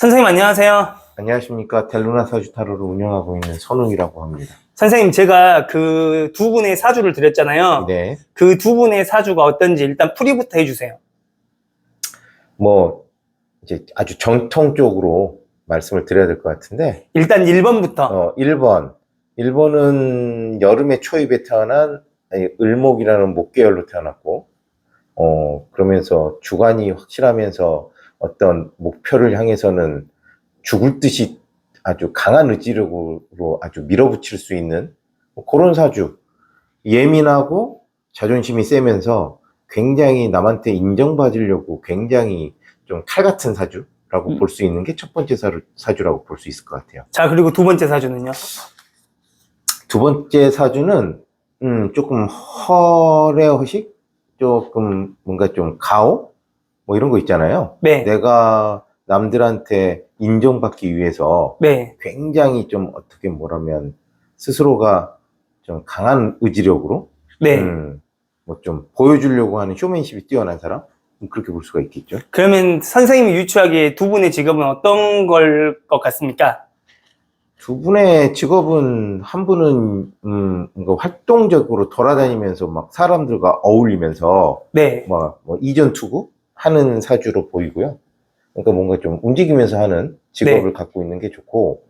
선생님 안녕하세요. 안녕하십니까. 델루나 사주타로를 운영하고 있는 선웅이라고 합니다. 선생님 제가 그 두 분의 사주를 드렸잖아요. 네. 그 두 분의 사주가 어떤지 일단 풀이부터 해주세요. 이제 아주 정통적으로 말씀을 드려야 될 것 같은데, 일단 1번부터. 1번. 1번은 여름의 초입에 태어난 을목이라는 목계열로 태어났고, 그러면서 주관이 확실하면서 어떤 목표를 향해서는 죽을 듯이 아주 강한 의지력으로 아주 밀어붙일 수 있는 그런 사주. 예민하고 자존심이 세면서 굉장히 남한테 인정받으려고 굉장히 좀 칼 같은 사주라고 볼 수 있는 게 첫 번째 사주라고 볼 수 있을 것 같아요. 자, 그리고 두 번째 사주는요? 두 번째 사주는 조금 허례허식, 조금 뭔가 좀 가오 뭐 이런 거 있잖아요. 네. 내가 남들한테 인정받기 위해서 네. 굉장히 좀 어떻게 뭐라면 스스로가 좀 강한 의지력으로 네. 뭐 좀 보여주려고 하는 쇼맨십이 뛰어난 사람, 그렇게 볼 수가 있겠죠. 그러면 선생님이 유추하기에 두 분의 직업은 어떤 걸 것 같습니까? 두 분의 직업은 한 분은 뭔가 활동적으로 돌아다니면서 막 사람들과 어울리면서 네. 뭐 이전투구 하는 사주로 보이고요. 그러니까 뭔가 좀 움직이면서 하는 직업을 네. 갖고 있는 게 좋고,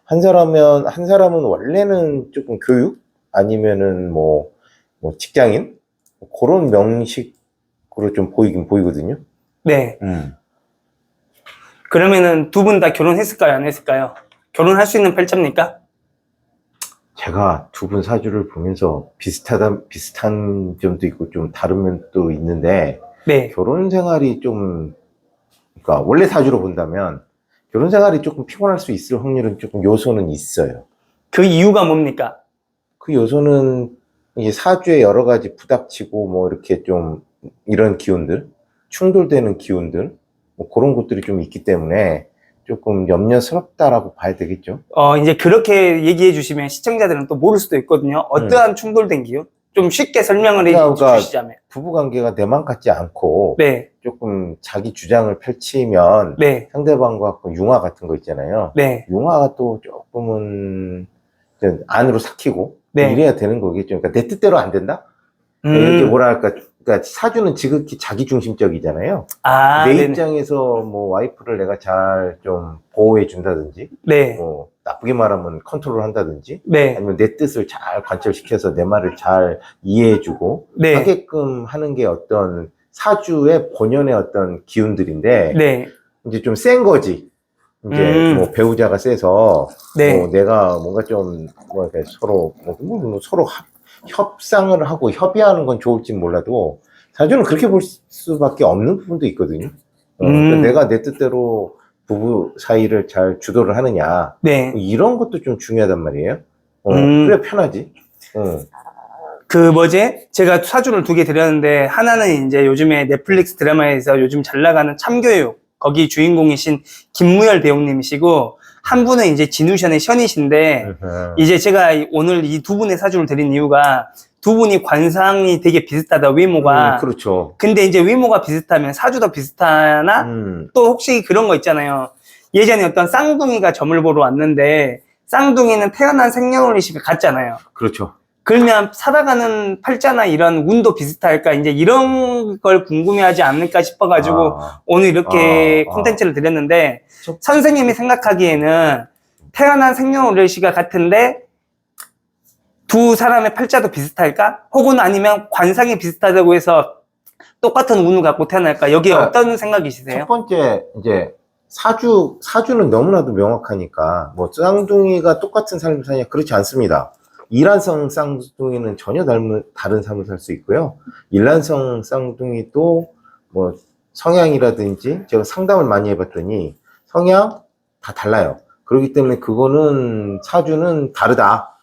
한 사람은 원래는 조금 교육 아니면은 뭐 직장인 그런 명식으로 좀 보이긴 보이거든요. 네. 그러면은 두 분 다 결혼했을까요? 안 했을까요? 결혼할 수 있는 팔자입니까? 제가 두 분 사주를 보면서 비슷한 점도 있고 좀 다른 면도 있는데, 네. 결혼 생활이 좀, 그러니까 원래 사주로 본다면 결혼 생활이 조금 피곤할 수 있을 확률은 조금 요소는 있어요. 그 이유가 뭡니까? 그 요소는 이제 사주에 여러 가지 부닥치고 뭐 이렇게 좀 이런 기운들, 충돌되는 기운들, 뭐 그런 것들이 좀 있기 때문에 조금 염려스럽다라고 봐야 되겠죠. 이제 그렇게 얘기해 주시면 시청자들은 또 모를 수도 있거든요. 어떠한 충돌된 기운? 좀 쉽게 설명을 해 그러니까 주시자면. 부부관계가 내 맘 같지 않고 네. 조금 자기 주장을 펼치면 네. 상대방과 그 융화 같은 거 있잖아요. 네. 융화가 또 조금은 안으로 삭히고 네. 이래야 되는 거겠죠. 그러니까 내 뜻대로 안 된다? 이렇게 뭐랄까, 그러니까 사주는 지극히 자기중심적이잖아요. 내 네네. 입장에서 뭐 와이프를 내가 잘 좀 보호해 준다든지, 네. 뭐 나쁘게 말하면 컨트롤 한다든지, 네. 아니면 내 뜻을 잘 관철시켜서 내 말을 잘 이해해 주고 네. 하게끔 하는 게 어떤 사주의 본연의 어떤 기운들인데, 네. 이제 좀 센 거지. 이제 뭐 배우자가 세서 네. 뭐 내가 뭔가 좀 뭐 이렇게 서로 서로 협상을 하고 협의하는 건 좋을지 몰라도 사주는 그렇게 볼 수밖에 없는 부분도 있거든요. 그러니까 내가 내 뜻대로 부부 사이를 잘 주도를 하느냐, 네. 이런 것도 좀 중요하단 말이에요. 그래 편하지. 제가 사주를 두 개 드렸는데, 하나는 이제 요즘에 넷플릭스 드라마에서 요즘 잘 나가는 참교육, 거기 주인공이신 김무열 배우님이시고, 한 분은 이제 진우션의 션이신데, 이제 제가 오늘 이 두 분의 사주를 드린 이유가, 두 분이 관상이 되게 비슷하다, 외모가. 그렇죠. 근데 이제 외모가 비슷하면 사주도 비슷하나? 또 혹시 그런 거 있잖아요. 예전에 어떤 쌍둥이가 점을 보러 왔는데, 쌍둥이는 태어난 생년월일이 같잖아요. 그렇죠. 그러면 살아가는 팔자나 이런 운도 비슷할까? 이제 이런 걸 궁금해하지 않을까 싶어가지고 오늘 이렇게 콘텐츠를 드렸는데, 선생님이 생각하기에는 태어난 생년월일시가 같은데 두 사람의 팔자도 비슷할까? 혹은 아니면 관상이 비슷하다고 해서 똑같은 운을 갖고 태어날까? 여기에 어떤 생각이시세요? 첫 번째 이제 사주는 너무나도 명확하니까 뭐 쌍둥이가 똑같은 삶을 사냐, 그렇지 않습니다. 일란성 쌍둥이는 전혀 다른 삶을 살 수 있고요. 일란성 쌍둥이도 뭐 성향이라든지, 제가 상담을 많이 해봤더니 성향 다 달라요. 그렇기 때문에 그거는 사주는 다르다.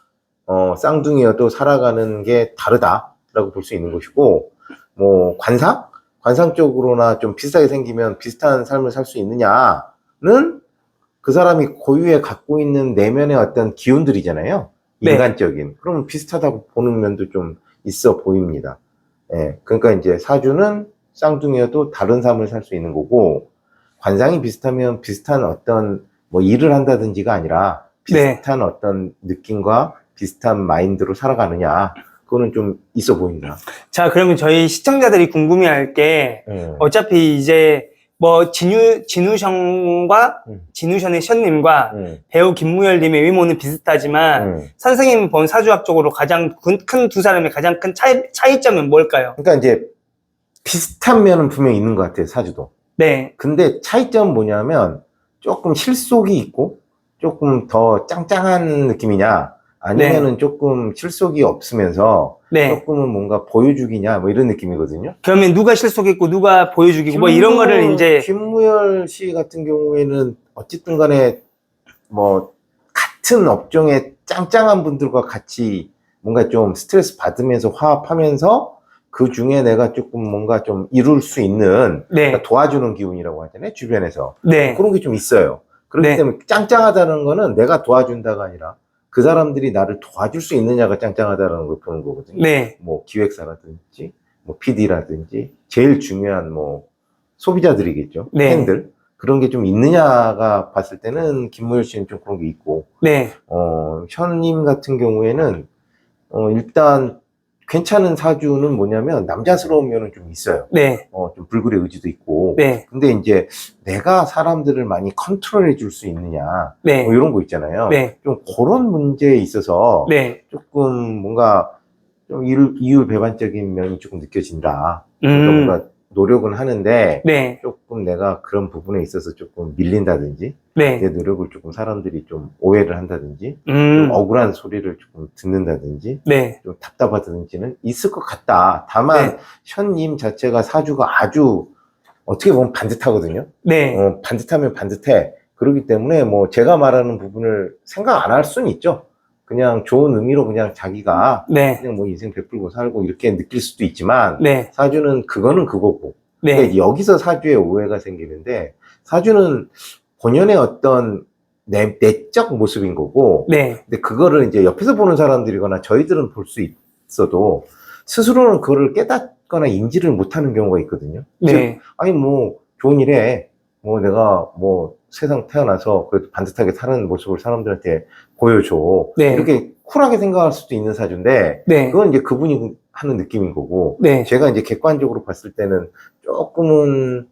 쌍둥이여도 살아가는 게 다르다라고 볼 수 있는 것이고, 뭐 관상적으로나 좀 비슷하게 생기면 비슷한 삶을 살 수 있느냐는 그 사람이 고유에 갖고 있는 내면의 어떤 기운들이잖아요. 네. 인간적인. 그러면 비슷하다고 보는 면도 좀 있어 보입니다. 예. 그러니까 이제 사주는 쌍둥이여도 다른 삶을 살 수 있는 거고, 관상이 비슷하면 비슷한 어떤 뭐 일을 한다든지가 아니라 네. 비슷한 어떤 느낌과 비슷한 마인드로 살아가느냐, 그거는 좀 있어 보인다. 자, 그러면 저희 시청자들이 궁금해할 게 어차피 이제 뭐 진우션과 진우션의 션님과 배우 김무열님의 외모는 비슷하지만 선생님이 본 사주학적으로 가장 큰 두 사람의 가장 큰 차이점은 뭘까요? 그러니까 이제 비슷한 면은 분명히 있는 것 같아요, 사주도. 네, 근데 차이점은 뭐냐면 조금 실속이 있고 조금 더 짱짱한 느낌이냐, 아니면은 조금 실속이 없으면서 네. 조금은 뭔가 보여주기냐, 뭐 이런 느낌이거든요. 그러면 누가 실속있고 누가 보여주기고 뭐 이런 거를 이제 김무열 씨 같은 경우에는 어쨌든 간에 뭐 같은 업종의 짱짱한 분들과 같이 뭔가 좀 스트레스 받으면서 화합하면서 그 중에 내가 조금 뭔가 좀 이룰 수 있는, 네, 그러니까 도와주는 기운이라고 하잖아요, 주변에서. 네, 그런 게 좀 있어요. 그렇기 네. 때문에 짱짱하다는 거는 내가 도와준다가 아니라 그 사람들이 나를 도와줄 수 있느냐가 짱짱하다는 걸 보는 거거든요. 네, 뭐 기획사라든지 뭐 PD라든지 제일 중요한 뭐 소비자들이겠죠. 네. 팬들. 그런 게 좀 있느냐가 봤을 때는 김무열 씨는 좀 그런 게 있고, 네, 현님 같은 경우에는 일단 괜찮은 사주는 뭐냐면 남자스러운 면은 좀 있어요. 네, 좀 불굴의 의지도 있고. 네, 근데 이제 내가 사람들을 많이 컨트롤해 줄 수 있느냐, 네, 뭐 이런 거 있잖아요. 네, 좀 그런 문제에 있어서 네. 조금 뭔가 좀 이율배반적인 면이 조금 느껴진다. 그러니까 뭔가 노력은 하는데 네, 조금 내가 그런 부분에 있어서 조금 밀린다든지, 네, 내 노력을 조금 사람들이 좀 오해를 한다든지, 좀 억울한 소리를 조금 듣는다든지, 네, 좀 답답하다든지는 있을 것 같다. 다만 네, 현님 자체가 사주가 아주 어떻게 보면 반듯하거든요. 네, 반듯하면 반듯해. 그렇기 때문에 뭐 제가 말하는 부분을 생각 안 할 수는 있죠. 그냥 좋은 의미로 그냥 자기가 네, 그냥 뭐 인생 베풀고 살고 이렇게 느낄 수도 있지만, 네, 사주는 그거는 그거고. 네, 근데 여기서 사주에 오해가 생기는데, 사주는 본연의 어떤 내적 모습인 거고, 네, 근데 그거를 이제 옆에서 보는 사람들이거나 저희들은 볼 수 있어도 스스로는 그거를 깨닫거나 인지를 못하는 경우가 있거든요. 네, 아니 뭐 좋은 일에 뭐 내가 뭐 세상 태어나서 그래도 반듯하게 사는 모습을 사람들한테 보여줘, 네, 이렇게 쿨하게 생각할 수도 있는 사주인데, 네, 그건 이제 그분이 하는 느낌인 거고, 네, 제가 이제 객관적으로 봤을 때는 조금은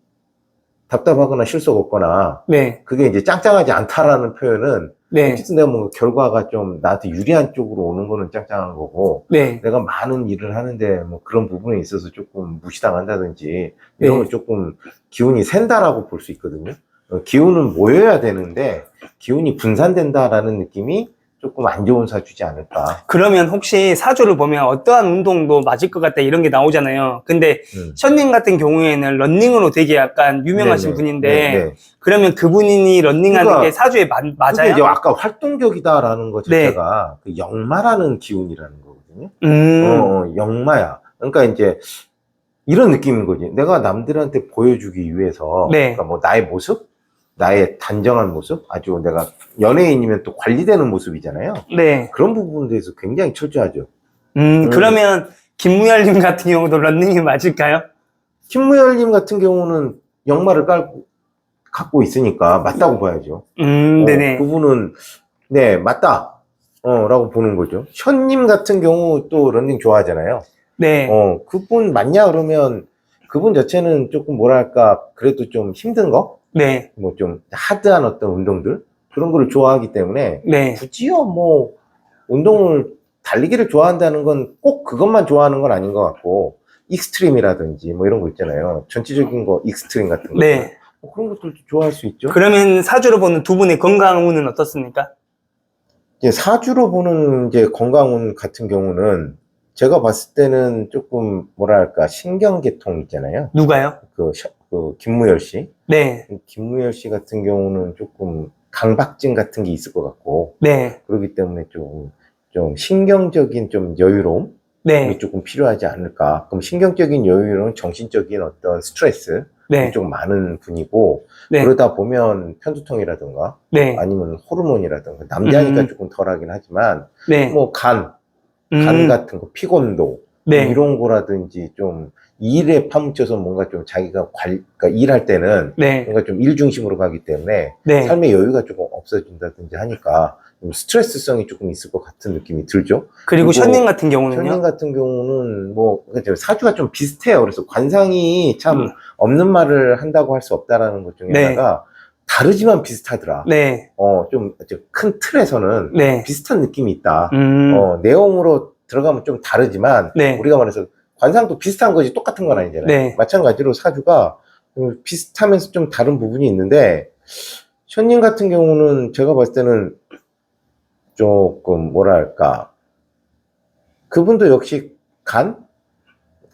답답하거나 실속 없거나, 네, 그게 이제 짱짱하지 않다라는 표현은, 네, 어쨌든 내가 뭐 결과가 좀 나한테 유리한 쪽으로 오는 거는 짱짱한 거고, 네, 내가 많은 일을 하는데 뭐 그런 부분에 있어서 조금 무시당한다든지 이런 건 조금 기운이 샌다라고 볼 수 있거든요. 기운은 모여야 되는데 기운이 분산된다라는 느낌이 조금 안 좋은 사주지 않을까. 그러면 혹시 사주를 보면 어떠한 운동도 맞을 것 같다 이런 게 나오잖아요. 근데 션님 같은 경우에는 러닝으로 되게 약간 유명하신 네네. 분인데 네네. 그러면 그분이 러닝하는 그러니까 게 사주에 그게 맞아요? 이제 아까 활동적이다라는 것 네. 자체가 그 역마라는 기운이라는 거거든요. 역마야. 그러니까 이제 이런 느낌인 거지. 내가 남들한테 보여주기 위해서, 네. 그러니까 뭐 나의 모습, 나의 단정한 모습, 아주 내가 연예인이면 또 관리되는 모습이잖아요. 네. 그런 부분에 대해서 굉장히 철저하죠. 그러면 김무열님 같은 경우도 러닝이 맞을까요? 김무열님 같은 경우는 역마를 갖고 있으니까 맞다고 봐야죠. 네네. 그분은 네 맞다 라고 보는 거죠. 현님 같은 경우 또 러닝 좋아하잖아요. 네. 그분 맞냐 그러면 그분 자체는 조금 뭐랄까 그래도 좀 힘든 거, 네. 뭐 좀 하드한 어떤 운동들, 그런 거를 좋아하기 때문에 네. 굳이요 뭐 운동을 달리기를 좋아한다는 건 꼭 그것만 좋아하는 건 아닌 것 같고, 익스트림이라든지 뭐 이런 거 있잖아요. 전체적인 거 익스트림 같은 거. 네. 뭐 그런 것들도 좋아할 수 있죠. 그러면 사주로 보는 두 분의 건강운은 어떻습니까? 이제 사주로 보는 이제 건강운 같은 경우는 제가 봤을 때는 조금 뭐랄까 신경계통 있잖아요. 누가요? 그 김무열 씨. 네. 김무열 씨 같은 경우는 조금 강박증 같은 게 있을 것 같고, 네. 그렇기 때문에 좀 신경적인 좀 여유로움이 네. 조금 필요하지 않을까. 그럼 신경적인 여유로움은 정신적인 어떤 스트레스 네. 좀 많은 분이고, 네. 그러다 보면 편두통이라든가 네. 아니면 호르몬이라든가, 남자니까 조금 덜하긴 하지만 네. 뭐 간 같은 거, 피곤도 네. 이런 거라든지 좀 일에 파묻혀서 뭔가 좀 자기가 그러니까 일할 때는 네. 뭔가 좀 일 중심으로 가기 때문에 네. 삶의 여유가 조금 없어진다든지 하니까 좀 스트레스성이 조금 있을 것 같은 느낌이 들죠. 그리고 션님 같은 경우는요? 션님 같은 경우는 뭐 사주가 좀 비슷해요. 그래서 관상이 참 없는 말을 한다고 할 수 없다라는 것 중에 네. 하나가 다르지만 비슷하더라. 네. 좀 큰 틀에서는 네. 비슷한 느낌이 있다. 음. 내용으로 들어가면 좀 다르지만 네. 우리가 말해서 관상도 비슷한 거지 똑같은 건 아니잖아요. 네. 마찬가지로 사주가 비슷하면서 좀 다른 부분이 있는데 션님 같은 경우는 제가 봤을 때는 조금 뭐랄까 그분도 역시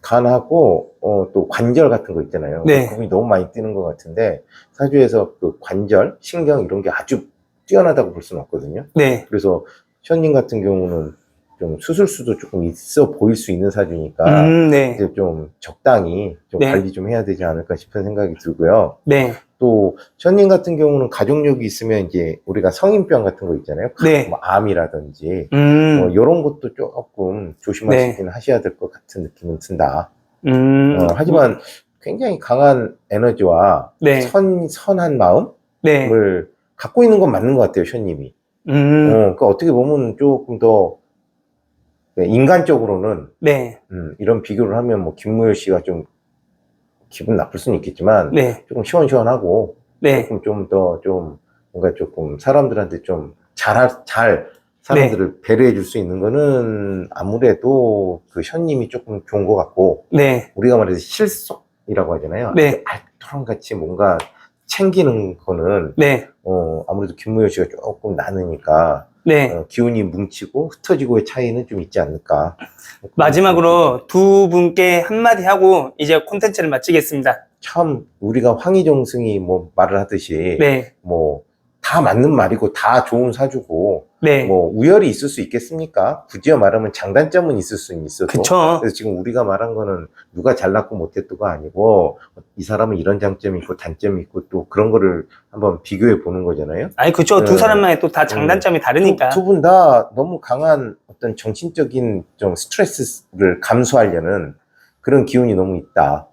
간하고 또 관절 같은 거 있잖아요. 네. 그분이 너무 많이 뛰는 것 같은데 사주에서 그 관절, 신경 이런 게 아주 뛰어나다고 볼 수는 없거든요. 네. 그래서 션님 같은 경우는 좀 수술수도 조금 있어 보일 수 있는 사주니까 네. 이제 좀 적당히 좀 네. 관리 좀 해야 되지 않을까 싶은 생각이 들고요. 네. 또 션님 같은 경우는 가족력이 있으면 이제 우리가 성인병 같은 거 있잖아요. 네. 뭐 암이라든지 뭐 이런 것도 조금 조심하시긴 하셔야 될 것 같은 느낌은 든다. 하지만 굉장히 강한 에너지와 네. 선한 마음을 네. 갖고 있는 건 맞는 것 같아요, 션님이. 그러니까 어떻게 보면 조금 더 인간적으로는 네. 이런 비교를 하면 뭐 김무열 씨가 좀 기분 나쁠 수는 있겠지만 네. 조금 시원시원하고 네. 조금 좀 더 좀 뭔가 조금 사람들한테 좀 잘 사람들을 배려해 줄 수 있는 거는 아무래도 그 션님이 조금 좋은 것 같고 네. 우리가 말해서 실속이라고 하잖아요. 네. 알토란같이 뭔가 챙기는 거는 네. 아무래도 김무열 씨가 조금 나으니까 네. 기운이 뭉치고 흩어지고의 차이는 좀 있지 않을까. 마지막으로 두 분께 한마디 하고 이제 콘텐츠를 마치겠습니다. 참 우리가 황희정승이 뭐 말을 하듯이 네. 뭐 다 맞는 말이고 다 좋은 사주고 네. 뭐 우열이 있을 수 있겠습니까? 굳이어 말하면 장단점은 있을 수는 있어도 그쵸. 그래서 지금 우리가 말한 거는 누가 잘났고 못했도가 아니고 이 사람은 이런 장점이 있고 단점이 있고 또 그런 거를 한번 비교해 보는 거잖아요. 아니 그쵸. 두 사람만의 또 다 장단점이 다르니까. 두 분 다 너무 강한 어떤 정신적인 좀 스트레스를 감수하려는 그런 기운이 너무 있다.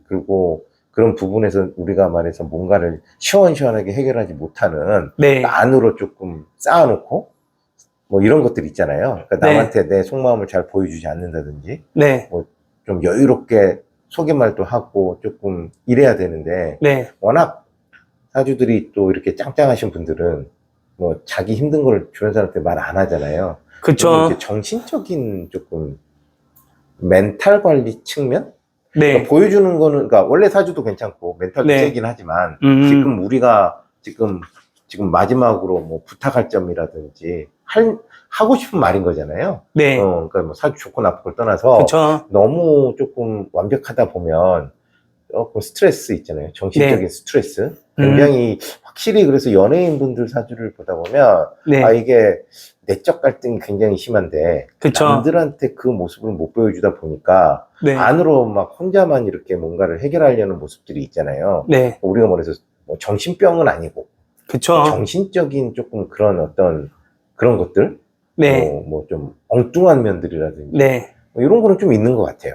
그리고 그런 부분에서 우리가 말해서 뭔가를 시원시원하게 해결하지 못하는 네. 안으로 조금 쌓아놓고 뭐 이런 것들 있잖아요. 그러니까 네. 남한테 내 속마음을 잘 보여주지 않는다든지 네. 뭐 좀 여유롭게 속임말도 하고 조금 이래야 되는데 네. 워낙 사주들이 또 이렇게 짱짱하신 분들은 뭐 자기 힘든 걸 주변 사람한테 말 안 하잖아요. 그쵸. 이제 정신적인 조금 멘탈 관리 측면? 네. 그러니까 보여주는 거는, 그러니까 원래 사주도 괜찮고 멘탈도 네. 세긴 하지만 지금 우리가 지금 마지막으로 뭐 부탁할 점이라든지 하고 싶은 말인 거잖아요. 네. 그러니까 뭐 사주 좋고 나쁘고를 떠나서 그쵸. 너무 조금 완벽하다 보면 조금 스트레스 있잖아요. 정신적인 네. 스트레스. 굉장히 확실히 그래서 연예인분들 사주를 보다 보면 네. 이게 내적 갈등이 굉장히 심한데 그쵸. 남들한테 그 모습을 못 보여주다 보니까 네. 안으로 막 혼자만 이렇게 뭔가를 해결하려는 모습들이 있잖아요. 네. 우리가 말해서 뭐 정신병은 아니고 그쵸. 정신적인 조금 그런 어떤 그런 것들 네. 뭐 좀 엉뚱한 면들이라든지 네. 뭐 이런 거는 좀 있는 것 같아요.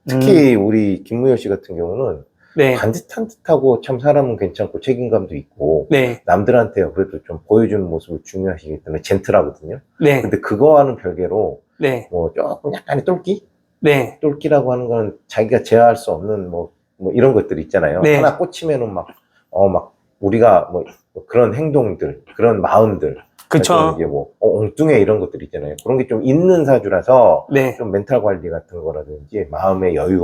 특히 우리 김무열 씨 같은 경우는 네. 반듯한 듯하고 참 사람은 괜찮고 책임감도 있고 네. 남들한테 그래도 좀 보여주는 모습을 중요하시기 때문에 젠틀하거든요. 네. 근데 그거와는 별개로 네. 뭐 조금 약간의 똘끼? 네. 똘끼라고 하는 건 자기가 제어할 수 없는 뭐 이런 것들 있잖아요. 네. 하나 꽂히면은 막 우리가 뭐 그런 행동들, 그런 마음들. 그쵸. 이제 뭐 엉뚱해 이런 것들 있잖아요. 그런 게 좀 있는 사주라서 네. 좀 멘탈 관리 같은 거라든지 마음의 여유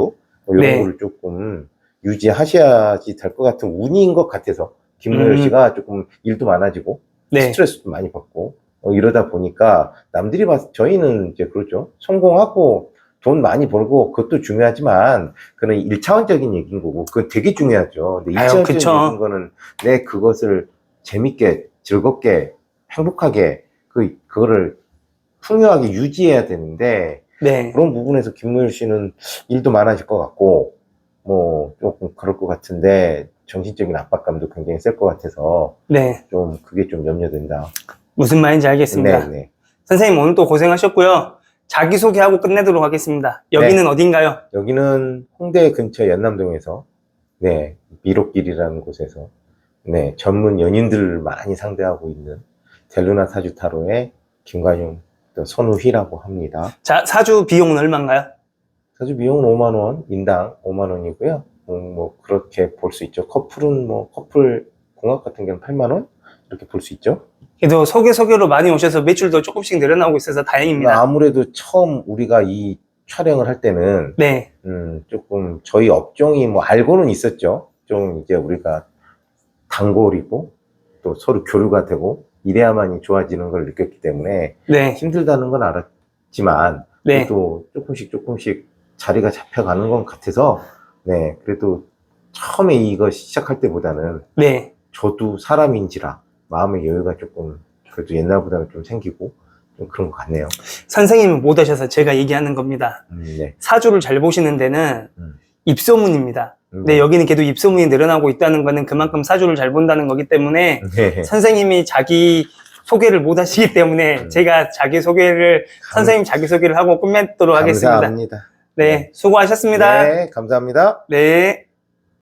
뭐 이런 네. 거를 조금 유지하셔야지 될 것 같은 운인 것 같아서 김무열 씨가 조금 일도 많아지고 네. 스트레스도 많이 받고 이러다 보니까 남들이 봐서 저희는 이제 그렇죠. 성공하고 돈 많이 벌고 그것도 중요하지만 그는 1차원적인 얘기인 거고 그건 되게 중요하죠. 근데 아유, 2차원적인 그쵸. 얘기인 거는 내 그것을 재밌게 즐겁게 행복하게 그거를 풍요하게 유지해야 되는데 네. 그런 부분에서 김무열 씨는 일도 많아질 것 같고 뭐 조금 그럴 것 같은데 정신적인 압박감도 굉장히 셀 것 같아서 네. 좀 그게 좀 염려된다. 무슨 말인지 알겠습니다. 네. 선생님 오늘 또 고생하셨고요. 자기소개하고 끝내도록 하겠습니다. 여기는 어딘가요? 여기는 홍대 근처 연남동에서, 네, 미로길이라는 곳에서, 네, 전문 연인들을 많이 상대하고 있는 델루나 사주타로의 김관용, 또 손우희라고 합니다. 자, 사주 비용은 얼마인가요? 사주 비용은 5만원, 인당 5만원이고요. 뭐, 그렇게 볼 수 있죠. 커플은 뭐, 커플 공학 같은 경우는 8만원? 이렇게 볼 수 있죠. 그래도 소개로 많이 오셔서 매출도 조금씩 늘어나고 있어서 다행입니다. 아무래도 처음 우리가 이 촬영을 할 때는, 네, 조금 저희 업종이 뭐 알고는 있었죠. 좀 이제 우리가 단골이고 또 서로 교류가 되고 이래야만이 좋아지는 걸 느꼈기 때문에 네, 힘들다는 건 알았지만 네. 그래도 조금씩 자리가 잡혀가는 것 같아서, 네, 그래도 처음에 이거 시작할 때보다는 네. 저도 사람인지라 마음의 여유가 조금 그래도 옛날보다는 좀 생기고 좀 그런 것 같네요. 선생님이 못 오셔서 제가 얘기하는 겁니다. 네. 사주를 잘 보시는 데는 음. 입소문입니다. 네, 여기는 계속 입소문이 늘어나고 있다는 거는 그만큼 사주를 잘 본다는 거기 때문에 네. 선생님이 자기 소개를 못 하시기 때문에 제가 자기 소개를, 선생님 자기 소개를 하고 끝맺도록 하겠습니다. 감사합니다. 네, 수고하셨습니다. 네, 감사합니다. 네.